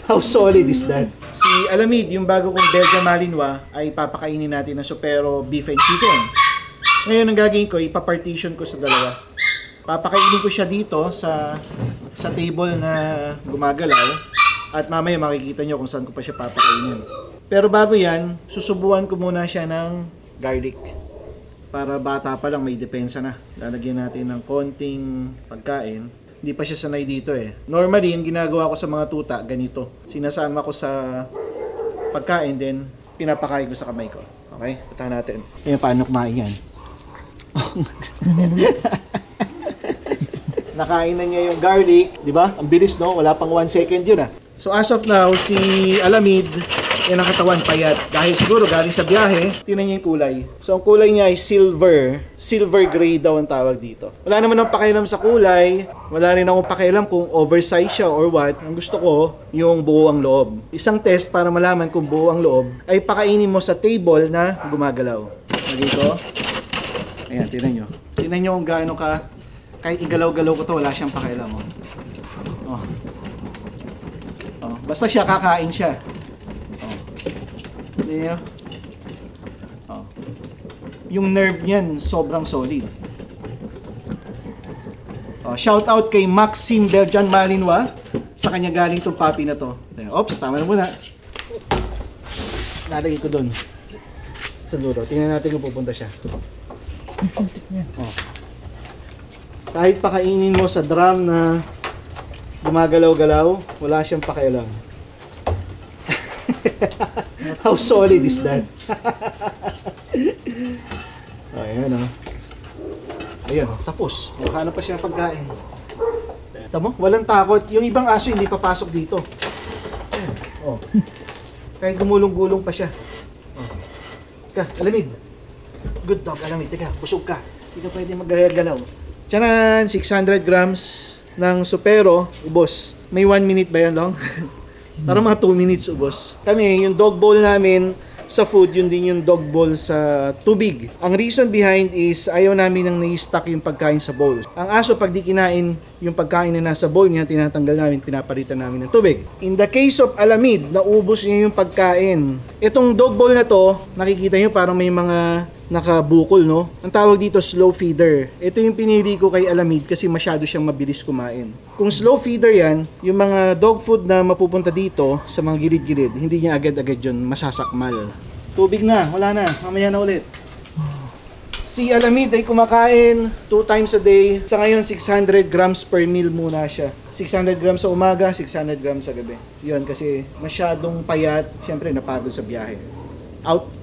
How solid is that? Si Alamid, yung bago kong Belgian Malinois, ay papakainin natin ng Supero beef and chicken. Ngayon, ang gagawin ko, ipapartition ko sa dalawa. Papakainin ko siya dito sa table na gumagalaw. At mamaya makikita nyo kung saan ko pa siya papakainin. Pero bago yan, susubuan ko muna siya ng garlic. Para bata pa lang may depensa na. Lalagyan natin ng konting pagkain. Hindi pa siya sanay dito eh. Normally, yung ginagawa ko sa mga tuta, ganito. Sinasama ko sa pagkain, then pinapakain ko sa kamay ko. Okay? Puntahan natin. Ngayon, paano kumain yan? Nakain na niya yung garlic, di ba? Ang bilis, no? Wala pang 1 second yun ah. So as of now, si Alamid, yan ang katawan, payat. Dahil siguro galing sa biyahe, tingnan niya yung kulay. So ang kulay niya ay silver. Silver gray daw ang tawag dito. Wala naman akong pakialam sa kulay. Wala rin akong pakialam kung oversize siya or what. Ang gusto ko, yung buo ang loob. Isang test para malaman kung buo ang loob, ay pakainin mo sa table na gumagalaw. Lagay ko. Ayan, tingnan nyo. Tingnan nyo kung gaano ka, kahit igalaw-galaw ko to, wala siyang pakialam. Oh. Basta siya, kakain siya. Yung nerve niyan, sobrang solid. Shout out kay Maxime Belgian Malinois. Sa kanya galing itong puppy na to. Oops, tama na muna. Nalagay ko doon. Sa dulo. Tingnan natin kung pupunta siya. Kahit pakainin mo sa drum na gumagalaw-galaw, wala siyang pakialam. How solid is that? Ayan o. Ayan o, tapos. Makahanap pa siya ng pagkain. Tama mo? Walang takot. Yung ibang aso hindi papasok dito. Ayan. O. Kahit gumulong-gulong pa siya. O. Ka, Alamid. Good dog, Alamid. Teka, busog ka. Hindi ka pwede mag-galaw. Tiyanan, 600 grams ng Supero, ubos. May 1 minute ba yan long? Para mga 2 minutes ubos. Kami, yung dog bowl namin sa food, yun din yung dog bowl sa tubig. Ang reason behind is ayaw namin nang nai-stuck yung pagkain sa bowl. Ang aso, pag di kinain yung pagkain na nasa bowl niya, tinatanggal namin, pinapalitan namin ng tubig. In the case of Alamid, naubos niya yung pagkain. Itong dog bowl na to, nakikita nyo parang may mga nakabukol, no? Ang tawag dito, slow feeder. Ito yung pinili ko kay Alamid kasi masyado siyang mabilis kumain. Kung slow feeder yan, yung mga dog food na mapupunta dito sa mga gilid-gilid, hindi niya agad-agad yun masasakmal. Tubig na, wala na. Mamaya na ulit. Si Alamid ay kumakain 2 times a day. Sa ngayon, 600 grams per meal muna siya. 600 grams sa umaga, 600 grams sa gabi. Yun, kasi masyadong payat. Siyempre, napagod sa biyahe. Out.